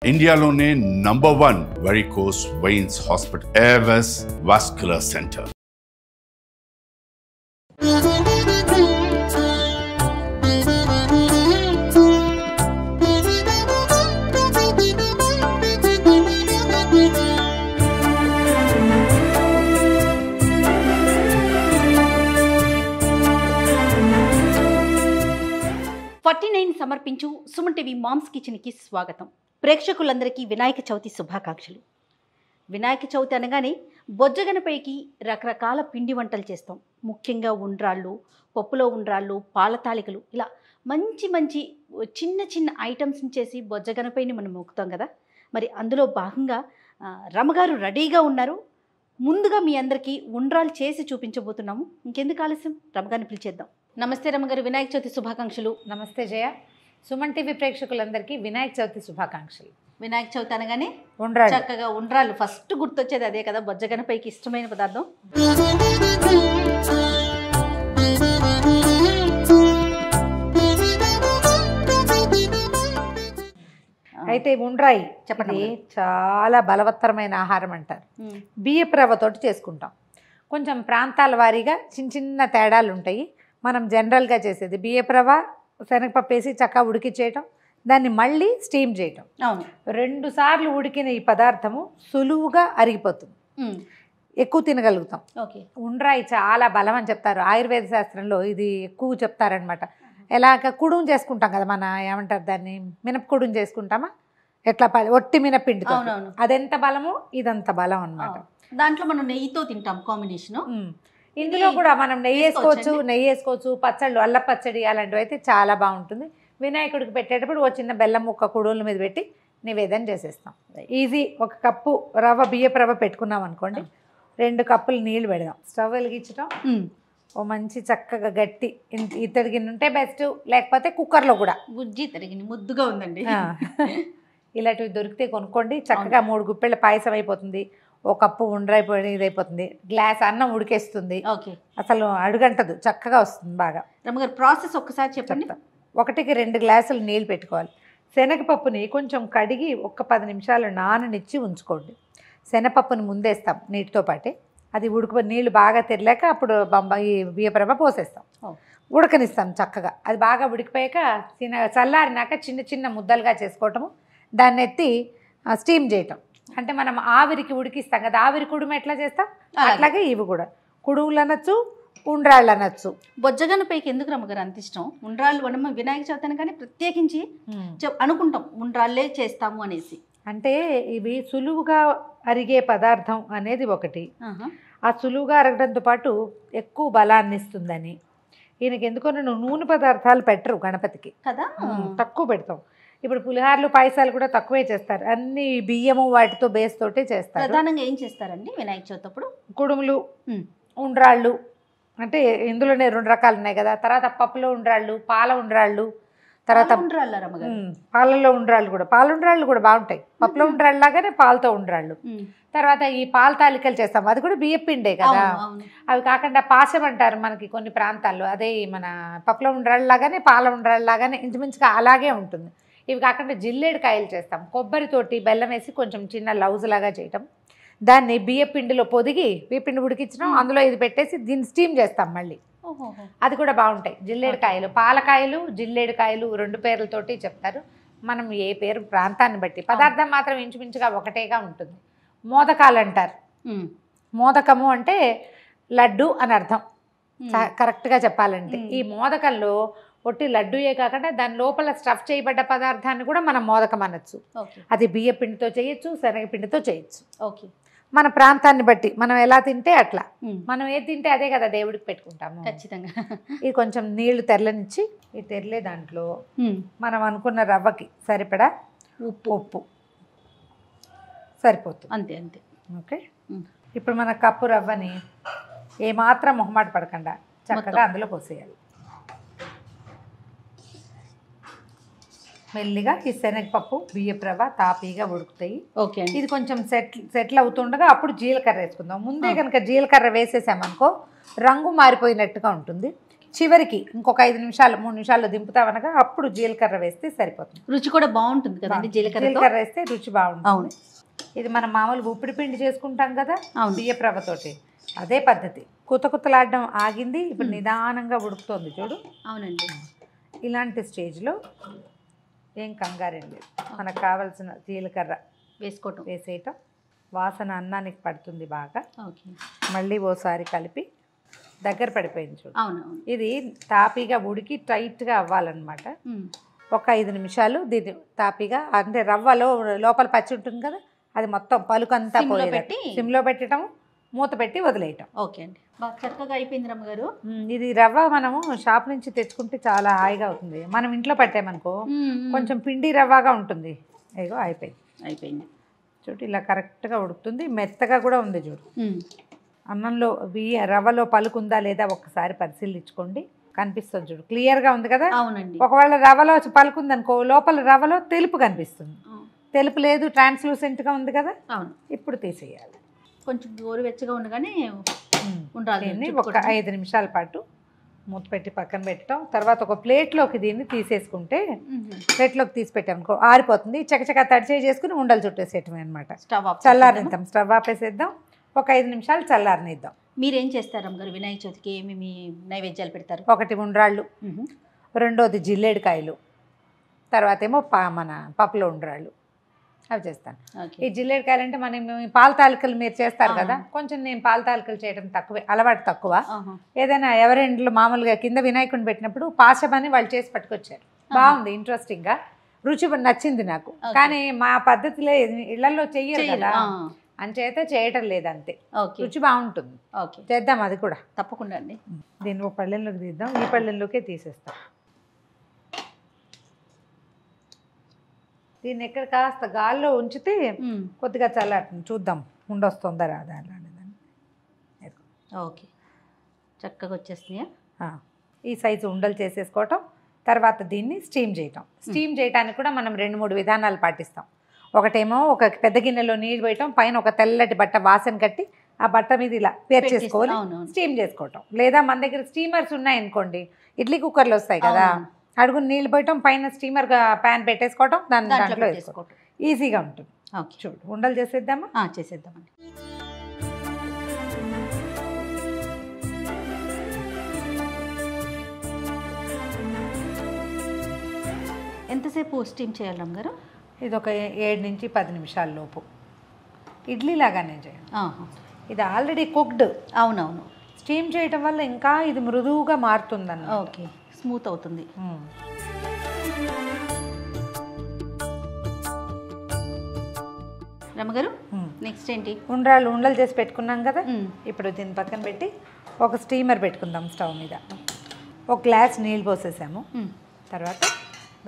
ఇండియాలోనే #1 varicose veins hospital Avis vascular centre. సమర్పించు Suman TV moms కిచెన్కి స్వాగతం. ప్రేక్షకులందరికీ వినాయక చవితి శుభాకాంక్షలు. వినాయక చవితి అనగానే బొజ్జగనపైకి రకరకాల పిండి వంటలు చేస్తాం. ముఖ్యంగా ఉండ్రాళ్ళు, పప్పులో ఉండ్రాళ్ళు, పాలతాలికలు, ఇలా మంచి మంచి చిన్న చిన్న ఐటమ్స్ని చేసి బొజ్జగనపైని మనం మొక్కుతాం కదా. మరి అందులో భాగంగా రమ్మగారు రెడీగా ఉన్నారు. ముందుగా మీ అందరికీ ఉండ్రాలు చేసి చూపించబోతున్నాము. ఇంకెందుకు ఆలస్యం, రమ్మగారిని పిలిచేద్దాం. నమస్తే రమ్మగారు, వినాయక చవితి శుభాకాంక్షలు. నమస్తే జయ. సుమన్ టీవీ ప్రేక్షకులందరికీ వినాయక చవితి శుభాకాంక్షలు. వినాయక చవితి అనగానే ఉండ్రాళ్ళు, చక్కగా ఉండ్రాళ్ళు ఫస్ట్ గుర్తొచ్చేది అదే కదా, బొజ్జగనపైకి ఇష్టమైన పదార్థం. అయితే ఉండ్రాయి చెప్పండి. చాలా బలవత్తరమైన ఆహారం అంటారు. బియ్యపు రవ్వతోటి చేసుకుంటాం. కొంచెం ప్రాంతాల వారీగా చిన్న చిన్న తేడాలు ఉంటాయి. మనం జనరల్గా చేసేది బియ్యపు రవ్వ, శనగపప్పు వేసి చక్కగా ఉడికించేయటం, దాన్ని మళ్ళీ స్టీమ్ చేయటం. అవును, 2 సార్లు ఉడికిన ఈ పదార్థము సులువుగా అరిగిపోతుంది, ఎక్కువ తినగలుగుతాం. ఓకే. ఉండ్రాయి చాలా బలం అని చెప్తారు. ఆయుర్వేద శాస్త్రంలో ఇది ఎక్కువ చెప్తారనమాట. ఎలాగ కుడుం చేసుకుంటాం కదా, మన ఏమంటారు దాన్ని, మినపకుడుం చేసుకుంటామా, ఎట్లా ఒట్టి మినపిండితో, అదెంత బలమో ఇదంత బలం అన్నమాట. దాంట్లో మనం నెయ్యితో తింటాం కాంబినేషన్. ఇందులో కూడా మనం నెయ్యి వేసుకోవచ్చు, పచ్చళ్ళు, అల్ల పచ్చడి అలాంటివి అయితే చాలా బాగుంటుంది. వినాయకుడికి పెట్టేటప్పుడు ఒక చిన్న బెల్లం ముక్క కుడుల మీద పెట్టి నివేదన చేసేస్తాం. ఈజీ. 1 కప్పు రవ్వ, బియ్యపు రవ్వ పెట్టుకున్నాం అనుకోండి, 2 కప్పులు నీళ్ళు పెడదాం. స్టవ్ వెలిగించడం, ఓ మంచి చక్కగా గట్టి ఇత్తడి గిన్నె ఉంటే బెస్ట్, లేకపోతే కుక్కర్లో కూడా. గుజ్జి తరిగిన ముద్దుగా ఉందండి. ఇలాంటివి దొరికితే కొనుక్కోండి. చక్కగా 3 గుప్పెళ్ళ పాయసం అయిపోతుంది, 1 కప్పు ఉండ్రైపోయి ఇదైపోతుంది, గ్లాస్ అన్నం ఉడికేస్తుంది. ఓకే. అసలు అడుగంటదు, చక్కగా వస్తుంది బాగా. రమ్మగారు ప్రాసెస్ ఒక్కసారి చెప్పండి. 1కి 2 గ్లాసులు నీళ్ళు పెట్టుకోవాలి. శనగపప్పుని కొంచెం కడిగి 10 నిమిషాలు నాననిచ్చి ఉంచుకోండి. శనగపప్పుని ముందేస్తాం నీటితో పాటే, అది నీళ్ళు బాగా తెరలేక అప్పుడు ఈ బియ్యపు రవ్వ పోసేస్తాం, ఉడకనిస్తాం చక్కగా. అది బాగా ఉడికిపోయాక చల్లారినాక చిన్న చిన్న ముద్దలుగా చేసుకోవటము, దాన్ని ఎత్తి స్టీమ్ చేయటం. అంటే మనం ఆవిరికి ఉడికిస్తాం కదా, ఆవిరి కుడుము ఎట్లా చేస్తాం అట్లాగే ఇవి కూడా కుడుములు అనొచ్చు, ఉండ్రాళ్ళు అనొచ్చు. బొజ్జగనపైకి ఎందుకు రమ్మగారు అంత ఇష్టం? ఉండ్రాళ్ళు మనం వినాయక చవితి కానీ ప్రత్యేకించి అనుకుంటాం ఉండ్రాళ్ళే చేస్తాము అనేసి. అంటే ఇవి సులువుగా అరిగే పదార్థం అనేది ఒకటి. ఆ సులువుగా అరగడంతో పాటు ఎక్కువ బలాన్ని ఇస్తుందని. ఈయనకి ఎందుకో నూనె పదార్థాలు పెట్టరు గణపతికి కదా, తక్కువ పెడతాం. ఇప్పుడు పులిహార్లు, పాయసాలు కూడా తక్కువే చేస్తారు, అన్ని బియ్యము వాటితో బేస్ తోటే చేస్తారు. ప్రధానంగా ఏం చేస్తారండి వినాయక చవితి అప్పుడు? కుడుములు, ఉండ్రాళ్ళు. అంటే ఇందులోనే 2 రకాలు ఉన్నాయి కదా. తర్వాత పప్పులో ఉండ్రాళ్ళు, పాల ఉండ్రాళ్ళు, తర్వాత పాలలో ఉండ్రాళ్ళు కూడా. పాల ఉండ్రాళ్ళు కూడా బాగుంటాయి. పప్పులో ఉండ్రాళ్ళు లాగానే పాలతో ఉండ్రాళ్ళు. తర్వాత ఈ పాల తాలికలు చేస్తాం, అది కూడా బియ్యం పిండే కదా. అవి కాకుండా పాశం అంటారు మనకి కొన్ని ప్రాంతాల్లో, అదే మన పప్పులో ఉండ్రాళ్ళు లాగానే పాల ఉండ్రాళ్ళు లాగానే ఇంచుమించుగా అలాగే ఉంటుంది. ఇవి కాకుండా జిల్లేడు కాయలు చేస్తాం, కొబ్బరితోటి బెల్లం వేసి కొంచెం చిన్న లౌజ్ లాగా చేయటం, దాన్ని బియ్యం పిండిలో పొదిగి బియ్యపిండి ఉడికించడం, అందులో ఇది పెట్టేసి దీన్ని స్టీమ్ చేస్తాం మళ్ళీ. అది కూడా బాగుంటాయి. జిల్లేడు కాయలు, పాలకాయలు, జిల్లేడు కాయలు 2 పేర్లతోటి చెప్తారు. మనం ఏ పేరు ప్రాంతాన్ని బట్టి, పదార్థం మాత్రం ఇంచుమించుగా ఒకటేగా ఉంటుంది. మోదకాలు అంటారు. మోదకము అంటే లడ్డు అని అర్థం కరెక్ట్గా చెప్పాలంటే. ఈ మోదకంలో ఒట్టి లడ్డూయే కాకుండా దాని లోపల స్టఫ్ చేయబడ్డ పదార్థాన్ని కూడా మనం మోదకం అనొచ్చు. అది బియ్య పిండితో చేయొచ్చు, శనగపిండితో చేయొచ్చు. ఓకే. మన ప్రాంతాన్ని బట్టి మనం ఎలా తింటే అట్లా, మనం ఏది తింటే అదే కదా దేవుడికి పెట్టుకుంటాము. ఖచ్చితంగా. ఇది కొంచెం నీళ్లు తెరలనిచ్చి, ఈ తెరలే దాంట్లో మనం అనుకున్న రవ్వకి సరిపడా ఉప్పు సరిపోతుంది. అంతే అంతే. ఓకే. ఇప్పుడు మన కప్పు రవ్వని ఏమాత్రం మొహమాట పడకుండా చక్కగా అందులో పోసేయాలి. మెల్లిగా ఈ శనగపప్పు, బియ్యపు రవ్వ తాపీగా ఉడుకుతాయి. ఓకే. ఇది కొంచెం సెటిల్ అవుతుండగా అప్పుడు జీలకర్ర వేసుకుందాం. ముందే కనుక జీలకర్ర వేసేసామనుకో రంగు మారిపోయినట్టుగా ఉంటుంది. చివరికి ఇంకొక 5 నిమిషాలు 3 నిమిషాల్లో దింపుతామనగా అప్పుడు జీలకర్ర వేస్తే సరిపోతుంది. రుచి కూడా బాగుంటుంది కదండి జీలకర్ర వేస్తే రుచి బాగుంటుంది. ఇది మనం మామూలుగా ఉప్పిడి పిండి చేసుకుంటాం కదా బియ్యపు రవ్వతోటి, అదే పద్ధతి. కుతలాడడం ఆగింది, ఇప్పుడు నిదానంగా ఉడుకుతోంది చూడు. అవునండి. ఇలాంటి స్టేజ్లో ఏం కంగారేం లేదు, మనకు కావాల్సిన జీలకర్ర వేసేయటం. వాసన అన్నానికి పడుతుంది బాగా. మళ్ళీ ఓసారి కలిపి దగ్గర పడిపోయింది చూడు. ఇది తాపీగా ఉడికి టైట్గా అవ్వాలన్నమాట. ఒక 5 నిమిషాలు దీన్ని తాపీగా, అంటే రవ్వలో లోపల పచ్చి ఉంటుంది కదా, అది మొత్తం పలుకంతా పోయేటట్టు సిమ్లో పెట్టడం, మూత పెట్టి వదిలేయటం. ఓకే అండి, బాగా చక్కగా అయిపోయింది రమ్మగారు. ఇది రవ్వ మనము షాప్ నుంచి తెచ్చుకుంటే చాలా హాయిగా అవుతుంది. మనం ఇంట్లో పట్టామనుకో కొంచెం పిండి రవ్వగా ఉంటుంది. ఇగో అయిపోయింది చూడు, ఇలా కరెక్ట్గా ఉడుకుతుంది, మెత్తగా కూడా ఉంది చూడు. అన్నంలో రవ్వలో పలుకుందా లేదా ఒక్కసారి పరిశీలించుకోండి, కనిపిస్తుంది చూడు, క్లియర్గా ఉంది కదా. అవునండి. ఒకవేళ రవ్వలో పలుకుంది అనుకో, లోపల రవ్వలో తెలుపు కనిపిస్తుంది. తెలుపు లేదు, ట్రాన్స్లూసెంట్గా ఉంది కదా. అవును. ఇప్పుడు తీసేయాలి. కొంచెం గోరువెచ్చగా ఉండగానే ఉండాలి. ఒక 5 నిమిషాల పాటు మూత పెట్టి పక్కన పెట్టడం. తర్వాత ఒక ప్లేట్లోకి దీన్ని తీసేసుకుంటే, ప్లేట్లోకి తీసి పెట్టామనుకో ఆరిపోతుంది. చకచకా తడిచే చేసుకుని ఉండలు చుట్టేసేయటమే అనమాట. చల్లారనిద్దాం, స్టవ్ ఆపేసేద్దాం, ఒక 5 నిమిషాలు చల్లారనిద్దాం. మీరేం చేస్తారు అమ్మగారు వినాయక చవితికి? ఏమేమి నైవేద్యాలు పెడతారు? ఒకటి ఉండ్రాళ్ళు, రెండోది జిల్లేడికాయలు, తర్వాత ఏమో మన పప్పులో ఉండ్రాళ్ళు, అవి చేస్తాను. ఈ జిల్లేడికాయలు అంటే మనం పాల తాలికలు మీరు చేస్తారు కదా, కొంచెం నేను పాల తాలికలు చేయడం తక్కువే, అలవాటు తక్కువ. ఏదైనా ఎవరింట్లో మామూలుగా కింద వినాయకుడిని పెట్టినప్పుడు పాశమని వాళ్ళు చేసి పట్టుకొచ్చారు, బాగుంది, ఇంట్రెస్టింగ్గా, రుచి నచ్చింది నాకు. కానీ మా పద్ధతిలో ఇళ్లలో చెయ్యరు కదా, అంచేత చేయటం లేదు అంతే. రుచి బాగుంటుంది, చేద్దాం అది కూడా తప్పకుండా అండి. దీన్ని ఒక పళ్ళెంలోకి తీద్దాం, ఈ పళ్ళెంలోకే తీసేస్తాం. దీన్ని ఎక్కడ కాస్త గాల్లో ఉంచితే కొద్దిగా చల్లారుతుంది, చూద్దాం ఉండొస్తుందా రాదా అనేదాన్ని. ఓకే, చక్కగా వచ్చేస్తున్నాయా? ఈ సైజు ఉండలు చేసేసుకోవటం. తర్వాత దీన్ని స్టీమ్ చేయటం. స్టీమ్ చేయడానికి కూడా మనం 2-3 విధానాలు పాటిస్తాం. ఒకటేమో ఒక పెద్ద గిన్నెలో నీళ్ళు పోయటం, పైన ఒక తెల్లటి బట్ట వాసన కట్టి ఆ బట్ట మీద ఇలా పేర్చేసుకోవాలి, స్టీమ్ చేసుకోవటం. లేదా మన దగ్గర స్టీమర్స్ ఉన్నాయనుకోండి, ఇడ్లీ కుక్కర్లు వస్తాయి కదా, అడుగుని నీళ్ళు పోయటం, పైన స్టీమర్ ప్యాన్ పెట్టేసుకోవటం, దాంట్లో వేసుకోవటం, ఈజీగా ఉంటుంది. చూడు ఉండలు చేసేద్దామా? చేసేద్దామండి. ఎంతసేపు స్టీమ్ చేయాలి అమ్మగారు? ఇది ఒక 7 నుంచి 10 నిమిషాల లోపు. ఇడ్లీ లాగానే చేయాలి. ఇది ఆల్రెడీ కుక్డ్. అవునవును. స్టీమ్ చేయటం వల్ల ఇంకా ఇది మృదువుగా మారుతుందన్న. ఓకే, స్మూత్ అవుతుంది. రమ్మగారు నెక్స్ట్ ఏంటి? ఉండలు చేసి పెట్టుకున్నాం కదా, ఇప్పుడు దీన్ని పక్కన పెట్టి ఒక స్టీమర్ పెట్టుకుందాం స్టవ్ మీద. ఒక గ్లాస్ నీళ్ళు పోసేసాము. తర్వాత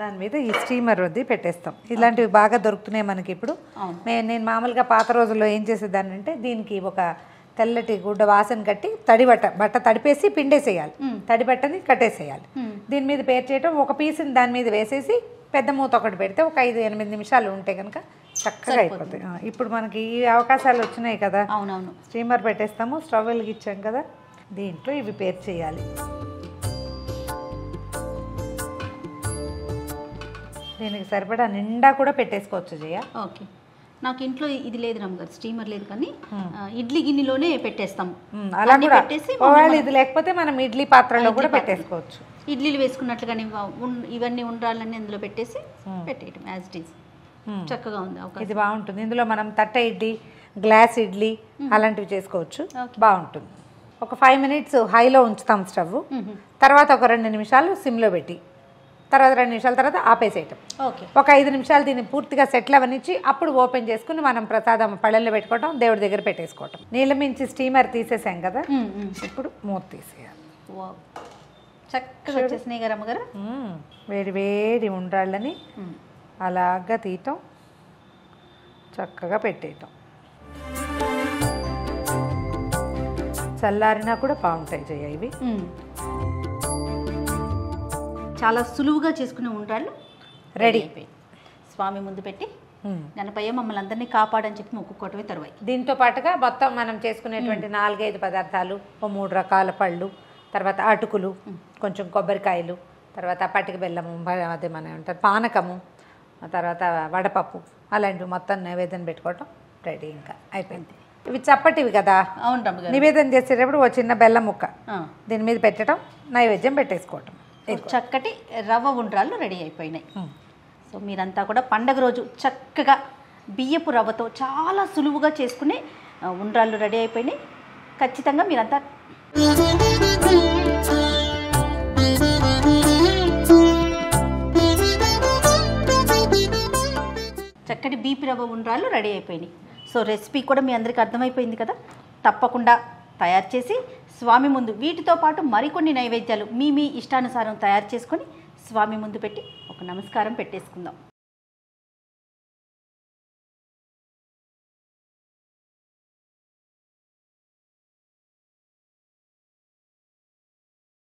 దాని మీద ఈ స్టీమర్ వద్ది పెట్టేస్తాం. ఇలాంటివి బాగా దొరుకుతున్నాయి మనకి ఇప్పుడు. నేను మామూలుగా పాత రోజుల్లో ఏం చేసేదాన్ని అంటే, దీనికి ఒక తెల్లటి గుడ్డ వాసన కట్టి బట్ట తడిపేసి పిండేసేయాలి, తడి బట్టని కట్టేసేయాలి. దీని మీద పేరు చేయటం, ఒక పీసుని దాని మీద వేసేసి పెద్ద మూత ఒకటి పెడితే ఒక 5-8 నిమిషాలు ఉంటే కనుక చక్కగా అయిపోతాయి. ఇప్పుడు మనకి ఈ అవకాశాలు వచ్చినాయి కదా. అవునవును. స్టీమర్ పెట్టేస్తాము, స్టవ్ వెలిగించాం కదా, దీంట్లో ఇవి పేరు చేయాలి. దీనికి సరిపడా నిండా కూడా పెట్టేసుకోవచ్చు జయ. ఓకే, నాకు ఇంట్లో ఇది లేదు రమ్మగారు, స్టీమర్ లేదు, కానీ ఇడ్లీ గిన్నెలోనే పెట్టేస్తాం. అలా కూడా ఒకవేళ ఇది లేకపోతే మనం ఇడ్లీ పాత్రలో కూడా పెట్టేసుకోవచ్చు. ఇడ్లీలు వేసుకున్నట్లుగానే ఇవన్నీ ఉండాలని అందులో పెట్టేసి పెట్టేయటం యాజ్ ఇట్ ఈజ్. చక్కగా ఉంది, ఇది బాగుంటుంది. ఇందులో మనం తట్ట ఇడ్లీ, గ్లాస్ ఇడ్లీ అలాంటివి చేసుకోవచ్చు, బాగుంటుంది. ఒక 5 మినిట్స్ హైలో ఉంచుతాం స్టవ్. తర్వాత ఒక 2 నిమిషాలు సిమ్లో పెట్టి, తర్వాత 2 నిమిషాల తర్వాత ఆపేసేయటం. ఒక 5 నిమిషాలు దీన్ని పూర్తిగా సెటిల్ అవనిచ్చి అప్పుడు ఓపెన్ చేసుకుని మనం ప్రసాదం పళ్ళల్లో పెట్టుకోవటం, దేవుడి దగ్గర పెట్టేసుకోవటం. నీళ్ళ మించి స్టీమర్ తీసేసాం కదా, ఇప్పుడు మూత తీసేయాలి. చక్కగా వచ్చేసినాయి గారు అమ్మగారు. వేడి వేడి ఉండ్రాళ్ళని అలాగా తీయటం, చక్కగా పెట్టేయటం. చల్లారినా కూడా బాగుంటాయి జయ ఇవి. చాలా సులువుగా చేసుకునే ఉండ్రాళ్ళు రెడీ. స్వామి ముందు పెట్టి గణపయ్య మమ్మల్ని అందరినీ కాపాడని చెప్పి మొక్కుకోవటమే తరువాయి. దీంతో పాటుగా మొత్తం మనం చేసుకునేటువంటి 4-5 పదార్థాలు, 3 రకాల పళ్ళు, తర్వాత అటుకులు, కొంచెం కొబ్బరికాయలు, తర్వాత పటిక బెల్లము, అదే మన ఏమంటారు పానకము, తర్వాత వడపప్పు, అలాంటివి మొత్తం నైవేద్యం పెట్టుకోవటం రెడీ. ఇంకా అయిపోయింది. ఇవి చప్పటివి కదా, అవును రమ్మగారు. నివేదన చేసేటప్పుడు ఓ చిన్న బెల్లం ముక్క దీని మీద పెట్టడం, నైవేద్యం పెట్టేసుకోవటం. చక్కటి రవ్వ ఉండ్రాళ్ళు రెడీ అయిపోయినాయి. సో మీరంతా కూడా పండగ రోజు చక్కగా బియ్యపు రవ్వతో చాలా సులువుగా చేసుకునే ఉండ్రాళ్ళు రెడీ అయిపోయినాయి. ఖచ్చితంగా మీరంతా చక్కటి బీపీ రవ్వ ఉండ్రాళ్ళు రెడీ అయిపోయినాయి. సో రెసిపీ కూడా మీ అందరికీ అర్థమైపోయింది కదా. తప్పకుండా తయారు చేసి స్వామి ముందు వీటితో పాటు మరికొన్ని నైవేద్యాలు మీ ఇష్టానుసారం తయారు చేసుకొని స్వామి ముందు పెట్టి ఒక నమస్కారం పెట్టేసుకుందాం.